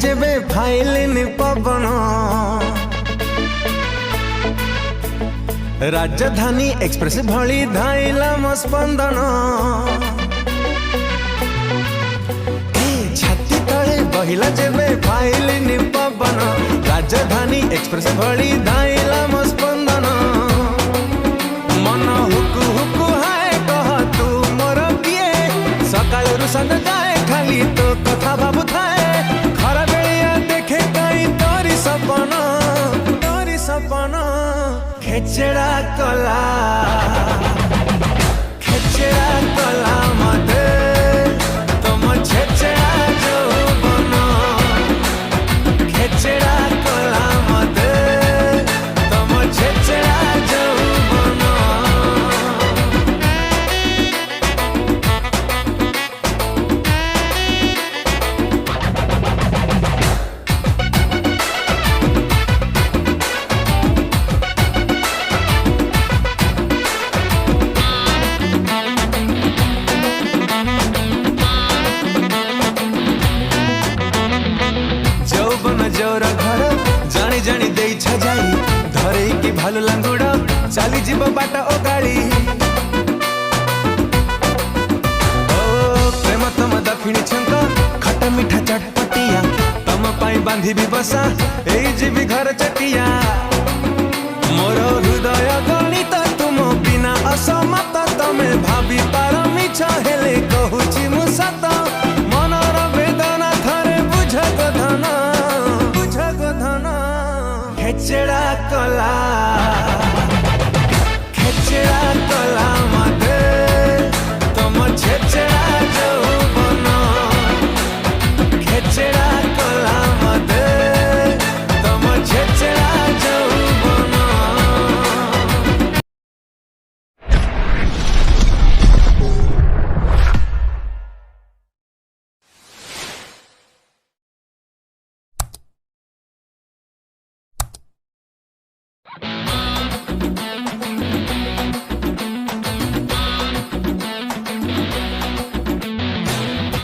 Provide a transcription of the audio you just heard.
जेबे फाइलिन पवन राजधानी एक्सप्रेस भली धाइला मो स्पंदन छाती तले बहिला जेबे फाइलिन पवन राजधानी एक्सप्रेस भली धाइला मो स्पंदन मन हुकु हुकु हाय कह तू मोर किए सकाळु संग जाए खाली तो कथा भाबु थाए खरा बेलिया देखे कई तोरी सपना खेचड़ा कला मते तुम छेचड़ा जो बनो खेचड़ा कला मते तुम छेचड़ा जो बनो जोर घर जानी जानी दे छजाई धरे की भालू लांगुड़ चली जीव बाट ओगाड़ी ओ प्रेम तम दक्षिणी छंक खट्टा मीठा चटपटिया तम पाई बांधी भी बसा ए जीवी घर चटिया मोर हृदय गणित तुम बिना असमत तमे भाभी पार मिछ हेले कहूची मु सत मनर वेदना थरे बुझ गधना खेचड़ा कला